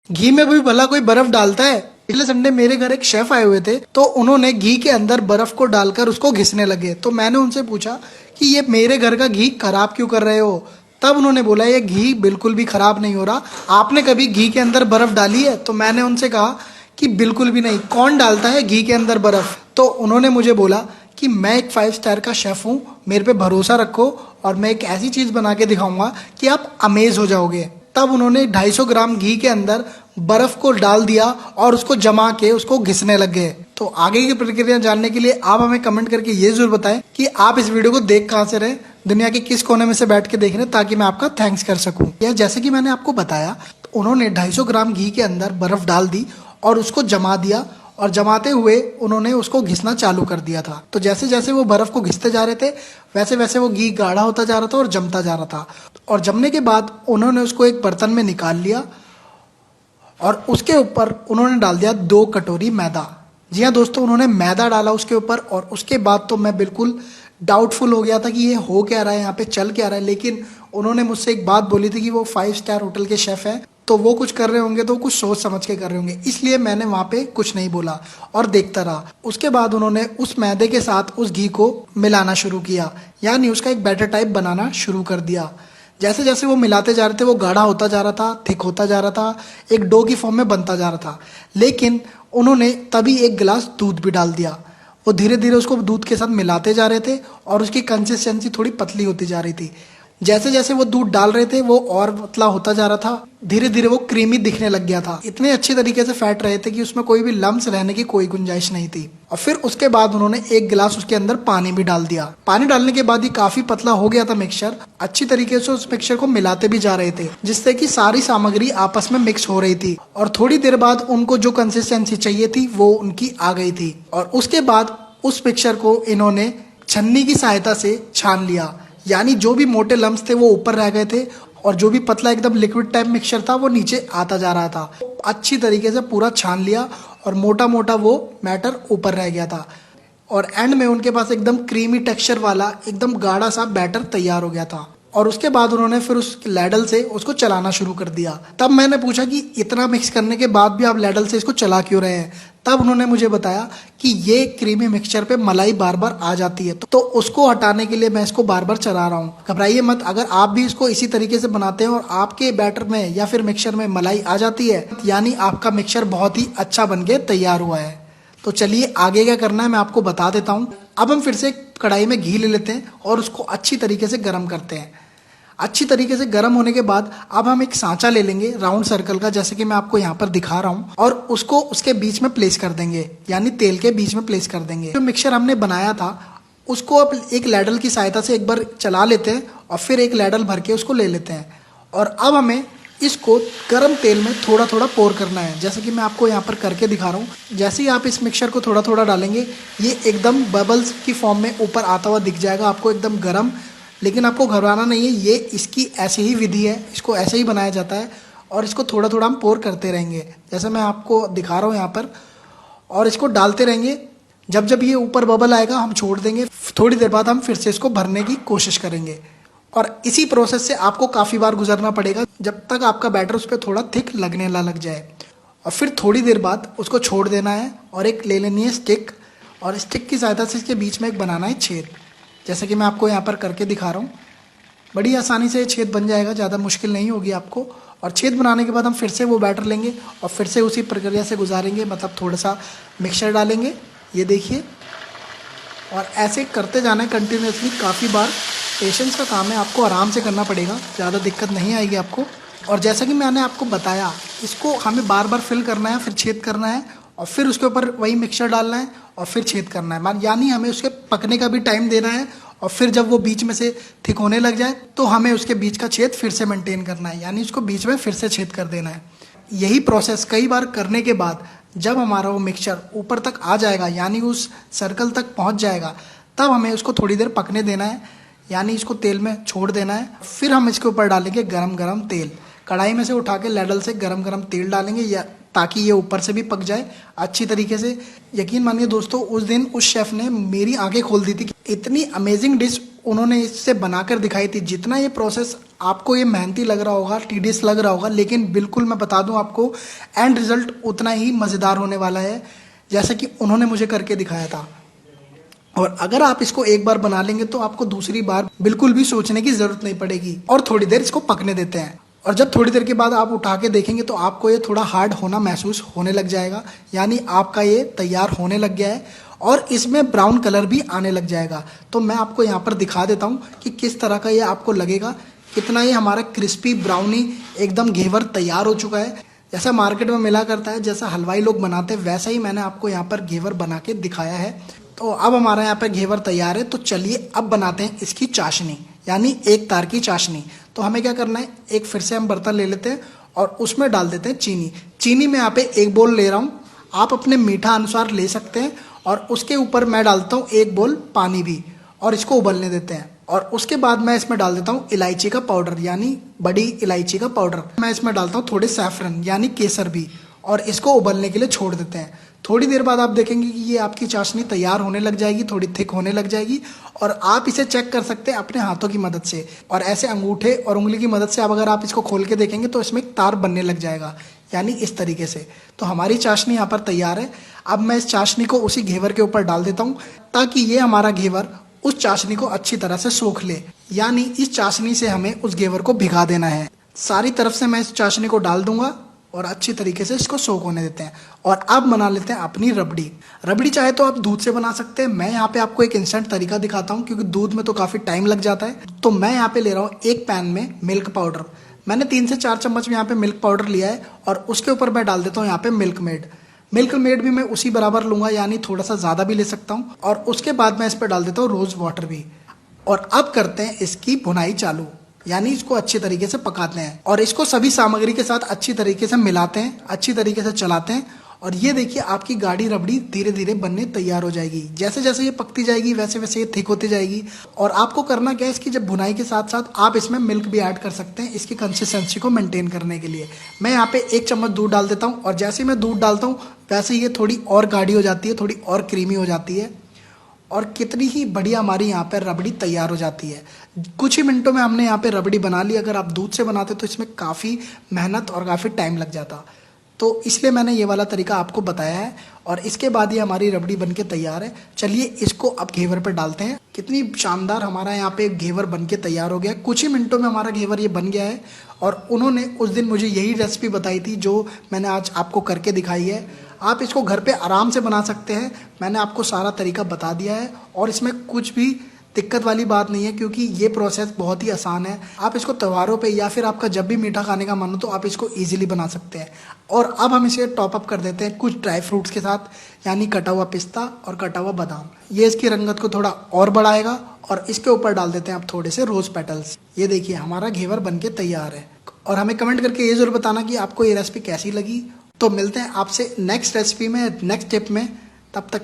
घी में भी भला कोई बर्फ डालता है। पिछले संडे मेरे घर एक शेफ आए हुए थे, तो उन्होंने घी के अंदर बर्फ को डालकर उसको घिसने लगे। तो मैंने उनसे पूछा कि ये मेरे घर का घी खराब क्यों कर रहे हो। तब उन्होंने बोला ये घी बिल्कुल भी खराब नहीं हो रहा। आपने कभी घी के अंदर बर्फ डाली है? तो मैंने उनसे कहा कि बिल्कुल भी नहीं, कौन डालता है घी के अंदर बर्फ। तो उन्होंने मुझे बोला कि मैं एक 5 स्टार का शेफ हूँ, मेरे पे भरोसा रखो और मैं एक ऐसी चीज़ बना के दिखाऊंगा कि आप अमेज हो जाओगे। तब उन्होंने 250 ग्राम घी के अंदर बर्फ को डाल दिया और उसको जमा के उसको घिसने लग गए। तो आगे की प्रक्रिया जानने के लिए आप हमें कमेंट करके ये जरूर बताएं कि आप इस वीडियो को देख कहाँ से रहे, दुनिया के किस कोने में से बैठ के देख रहे हैं, ताकि मैं आपका थैंक्स कर सकूं। या जैसे कि मैंने आपको बताया, तो उन्होंने 250 ग्राम घी के अंदर बर्फ डाल दी और उसको जमा दिया, और जमाते हुए उन्होंने उसको घिसना चालू कर दिया था। तो जैसे जैसे वो बर्फ को घिसते जा रहे थे, वैसे वैसे वो घी गाढ़ा होता जा रहा था और जमता जा रहा था। और जमने के बाद उन्होंने उसको एक बर्तन में निकाल लिया और उसके ऊपर उन्होंने डाल दिया 2 कटोरी मैदा। जी हाँ दोस्तों, उन्होंने मैदा डाला उसके ऊपर। और उसके बाद तो मैं बिल्कुल डाउटफुल हो गया था कि ये हो क्या रहा है, यहाँ पे चल क्या रहा है। लेकिन उन्होंने मुझसे एक बात बोली थी कि वो 5 स्टार होटल के शेफ हैं, तो वो कुछ कर रहे होंगे तो कुछ सोच समझ के कर रहे होंगे, इसलिए मैंने वहाँ पे कुछ नहीं बोला और देखता रहा। उसके बाद उन्होंने उस मैदे के साथ उस घी को मिलाना शुरू किया, यानी उसका एक बैटर टाइप बनाना शुरू कर दिया। जैसे जैसे वो मिलाते जा रहे थे, वो गाढ़ा होता जा रहा था, थिक होता जा रहा था, एक डो की फॉर्म में बनता जा रहा था। लेकिन उन्होंने तभी एक गिलास दूध भी डाल दिया। वो धीरे धीरे उसको दूध के साथ मिलाते जा रहे थे और उसकी कंसिस्टेंसी थोड़ी पतली होती जा रही थी। जैसे जैसे वो दूध डाल रहे थे, वो और पतला होता जा रहा था। धीरे धीरे वो क्रीमी दिखने लग गया था। इतने अच्छी तरीके से फैट रहे थे कि उसमें कोई भी लम्स रहने की कोई गुंजाइश नहीं थी। और फिर उसके बाद उन्होंने एक गिलास उसके अंदर पानी भी डाल दिया। पानी डालने के बाद ही काफी पतला हो गया था मिक्सचर। अच्छी तरीके से उस मिक्सचर को मिलाते भी जा रहे थे, जिससे कि सारी सामग्री आपस में मिक्स हो रही थी। और थोड़ी देर बाद उनको जो कंसिस्टेंसी चाहिए थी वो उनकी आ गई थी। और उसके बाद उस मिक्सचर को इन्होंने छन्नी की सहायता से छान लिया, यानी जो भी मोटे लम्स थे वो ऊपर रह गए थे और जो भी पतला एकदम लिक्विड टाइप मिक्सचर था वो नीचे आता जा रहा था। अच्छी तरीके से पूरा छान लिया और मोटा मोटा वो मैटर ऊपर रह गया था। और एंड में उनके पास एकदम क्रीमी टेक्सचर वाला एकदम गाढ़ा सा बैटर तैयार हो गया था। और उसके बाद उन्होंने फिर उस लैडल से उसको चलाना शुरू कर दिया। तब मैंने पूछा कि इतना मिक्स करने के बाद भी आप लैडल से इसको चला क्यों रहे हैं। तब उन्होंने मुझे बताया कि ये क्रीमी मिक्सचर पे मलाई बार बार आ जाती है, तो उसको हटाने के लिए मैं इसको बार बार चला रहा हूँ। घबराइए मत, अगर आप भी इसको इसी तरीके से बनाते हैं और आपके बैटर में या फिर मिक्सचर में मलाई आ जाती है, यानी आपका मिक्सचर बहुत ही अच्छा बन के तैयार हुआ है। तो चलिए आगे क्या करना है मैं आपको बता देता हूँ। अब हम फिर से कढ़ाई में घी ले लेते हैं और उसको अच्छी तरीके से गर्म करते हैं। अच्छी तरीके से गर्म होने के बाद अब हम एक सांचा ले लेंगे राउंड सर्कल का, जैसे कि मैं आपको यहाँ पर दिखा रहा हूँ, और उसको उसके बीच में प्लेस कर देंगे, यानी तेल के बीच में प्लेस कर देंगे। जो मिक्सचर हमने बनाया था उसको अब एक लैडल की सहायता से एक बार चला लेते हैं और फिर एक लैडल भर के उसको ले लेते हैं। और अब हमें इसको गर्म तेल में थोड़ा थोड़ा पोर करना है, जैसे कि मैं आपको यहाँ पर करके दिखा रहा हूँ। जैसे ही आप इस मिक्सचर को थोड़ा थोड़ा डालेंगे, ये एकदम बबल्स की फॉर्म में ऊपर आता हुआ दिख जाएगा आपको, एकदम गर्म। लेकिन आपको घबराना नहीं है, ये इसकी ऐसी ही विधि है, इसको ऐसे ही बनाया जाता है। और इसको थोड़ा थोड़ा हम पोर करते रहेंगे, जैसे मैं आपको दिखा रहा हूँ यहाँ पर, और इसको डालते रहेंगे। जब जब ये ऊपर बबल आएगा हम छोड़ देंगे, थोड़ी देर बाद हम फिर से इसको भरने की कोशिश करेंगे। और इसी प्रोसेस से आपको काफ़ी बार गुजरना पड़ेगा जब तक आपका बैटर उस पर थोड़ा थिक लगने ना लग जाए। और फिर थोड़ी देर बाद उसको छोड़ देना है और एक ले लेनी है स्टिक, और स्टिक की सहायता से इसके बीच में एक बनाना है छेद, जैसे कि मैं आपको यहाँ पर करके दिखा रहा हूँ। बड़ी आसानी से ये छेद बन जाएगा, ज़्यादा मुश्किल नहीं होगी आपको। और छेद बनाने के बाद हम फिर से वो बैटर लेंगे और फिर से उसी प्रक्रिया से गुजारेंगे, मतलब थोड़ा सा मिक्सचर डालेंगे, ये देखिए। और ऐसे करते जाना है कंटिन्यूसली काफ़ी बार। पेशेंस का काम है, आपको आराम से करना पड़ेगा, ज़्यादा दिक्कत नहीं आएगी आपको। और जैसा कि मैंने आपको बताया, इसको हमें बार बार फिल करना है, फिर छेद करना है और फिर उसके ऊपर वही मिक्सचर डालना है और फिर छेद करना है। यानी हमें उसके पकने का भी टाइम देना है। और फिर जब वो बीच में से थिक होने लग जाए तो हमें उसके बीच का छेद फिर से मेंटेन करना है, यानी उसको बीच में फिर से छेद कर देना है। यही प्रोसेस कई बार करने के बाद जब हमारा वो मिक्सचर ऊपर तक आ जाएगा, यानी उस सर्कल तक पहुंच जाएगा, तब हमें उसको थोड़ी देर पकने देना है, यानी इसको तेल में छोड़ देना है। फिर हम इसके ऊपर डालेंगे गरम गरम तेल। कढ़ाई में से उठा के लैडल से गरम गरम तेल डालेंगे, या ताकि ये ऊपर से भी पक जाए अच्छी तरीके से। यकीन मानिए दोस्तों, उस दिन उस शेफ़ ने मेरी आंखें खोल दी थी कि इतनी अमेजिंग डिश उन्होंने इससे बनाकर दिखाई थी। जितना ये प्रोसेस आपको ये मेहनती लग रहा होगा, टीडियस लग रहा होगा, लेकिन बिल्कुल मैं बता दूं आपको, एंड रिजल्ट उतना ही मज़ेदार होने वाला है जैसा कि उन्होंने मुझे करके दिखाया था। और अगर आप इसको एक बार बना लेंगे तो आपको दूसरी बार बिल्कुल भी सोचने की जरूरत नहीं पड़ेगी। और थोड़ी देर इसको पकने देते हैं, और जब थोड़ी देर के बाद आप उठा के देखेंगे तो आपको ये थोड़ा हार्ड होना महसूस होने लग जाएगा, यानी आपका ये तैयार होने लग गया है और इसमें ब्राउन कलर भी आने लग जाएगा। तो मैं आपको यहाँ पर दिखा देता हूँ कि किस तरह का ये आपको लगेगा, कितना ये हमारा क्रिस्पी ब्राउनी एकदम घेवर तैयार हो चुका है। जैसा मार्केट में मिला करता है, जैसा हलवाई लोग बनाते हैं, वैसा ही मैंने आपको यहाँ पर घेवर बना के दिखाया है। तो अब हमारा यहाँ पर घेवर तैयार है। तो चलिए अब बनाते हैं इसकी चाशनी, यानी एक तार की चाशनी। तो हमें क्या करना है, एक फिर से हम बर्तन ले लेते हैं और उसमें डाल देते हैं चीनी। चीनी में यहाँ पे 1 बोल ले रहा हूँ, आप अपने मीठा अनुसार ले सकते हैं। और उसके ऊपर मैं डालता हूँ 1 बोल पानी भी, और इसको उबलने देते हैं। और उसके बाद मैं इसमें डाल देता हूँ इलायची का पाउडर, यानी बड़ी इलायची का पाउडर। मैं इसमें डालता हूँ थोड़े सैफरन यानी केसर भी, और इसको उबलने के लिए छोड़ देते हैं। थोड़ी देर बाद आप देखेंगे कि ये आपकी चाशनी तैयार होने लग जाएगी, थोड़ी थिक होने लग जाएगी। और आप इसे चेक कर सकते हैं अपने हाथों की मदद से, और ऐसे अंगूठे और उंगली की मदद से अब अगर आप इसको खोल के देखेंगे तो इसमें एक तार बनने लग जाएगा, यानी इस तरीके से। तो हमारी चाशनी यहाँ पर तैयार है। अब मैं इस चाशनी को उसी घेवर के ऊपर डाल देता हूँ, ताकि ये हमारा घेवर उस चाशनी को अच्छी तरह से सोख ले, यानी इस चाशनी से हमें उस घेवर को भिगा देना है। सारी तरफ से मैं इस चाशनी को डाल दूंगा और अच्छी तरीके से इसको सोख होने देते हैं। और अब बना लेते हैं अपनी रबड़ी। रबड़ी चाहे तो आप दूध से बना सकते हैं, मैं यहाँ पे आपको एक इंस्टेंट तरीका दिखाता हूँ, क्योंकि दूध में तो काफ़ी टाइम लग जाता है। तो मैं यहाँ पे ले रहा हूँ एक पैन में मिल्क पाउडर। मैंने 3 से 4 चम्मच में यहाँ पे मिल्क पाउडर लिया है, और उसके ऊपर मैं डाल देता हूँ यहाँ पे मिल्क मेड। मिल्क मेड भी मैं उसी बराबर लूंगा, यानी थोड़ा सा ज़्यादा भी ले सकता हूँ। और उसके बाद मैं इस पर डाल देता हूँ रोज़ वाटर भी। और अब करते हैं इसकी भुनाई चालू, यानी इसको अच्छी तरीके से पकाते हैं और इसको सभी सामग्री के साथ अच्छी तरीके से मिलाते हैं, अच्छी तरीके से चलाते हैं। और ये देखिए आपकी गाढ़ी रबड़ी धीरे धीरे बनने तैयार हो जाएगी। जैसे जैसे ये पकती जाएगी वैसे वैसे ये थिक होती जाएगी। और आपको करना क्या है, इसकी जब भुनाई के साथ साथ आप इसमें मिल्क भी ऐड कर सकते हैं इसकी कंसिस्टेंसी को मेंटेन करने के लिए। मैं यहाँ पे 1 चम्मच दूध डाल देता हूँ, और जैसे ही मैं दूध डालता हूँ वैसे ये थोड़ी और गाढ़ी हो जाती है, थोड़ी और क्रीमी हो जाती है। और कितनी ही बढ़िया हमारी यहाँ पर रबड़ी तैयार हो जाती है। कुछ ही मिनटों में हमने यहाँ पे रबड़ी बना ली। अगर आप दूध से बनाते तो इसमें काफ़ी मेहनत और काफ़ी टाइम लग जाता, तो इसलिए मैंने ये वाला तरीका आपको बताया है। और इसके बाद ये हमारी रबड़ी बनके तैयार है। चलिए इसको अब घेवर पर डालते हैं। कितनी शानदार हमारा यहाँ पे घेवर बनके तैयार हो गया। कुछ ही मिनटों में हमारा घेवर ये बन गया है। और उन्होंने उस दिन मुझे यही रेसिपी बताई थी जो मैंने आज आपको करके दिखाई है। आप इसको घर पे आराम से बना सकते हैं, मैंने आपको सारा तरीका बता दिया है। और इसमें कुछ भी दिक्कत वाली बात नहीं है, क्योंकि ये प्रोसेस बहुत ही आसान है। आप इसको त्योहारों पे या फिर आपका जब भी मीठा खाने का मन हो तो आप इसको इजीली बना सकते हैं। और अब हम इसे टॉप अप कर देते हैं कुछ ड्राई फ्रूट्स के साथ, यानी कटा हुआ पिस्ता और कटा हुआ बादाम। ये इसकी रंगत को थोड़ा और बढ़ाएगा। और इसके ऊपर डाल देते हैं आप थोड़े से रोज पेटल्स। ये देखिए हमारा घेवर बनके तैयार है। और हमें कमेंट करके ये जरूर बताना कि आपको ये रेसिपी कैसी लगी। तो मिलते हैं आपसे नेक्स्ट रेसिपी में, नेक्स्ट टिप में। तब तक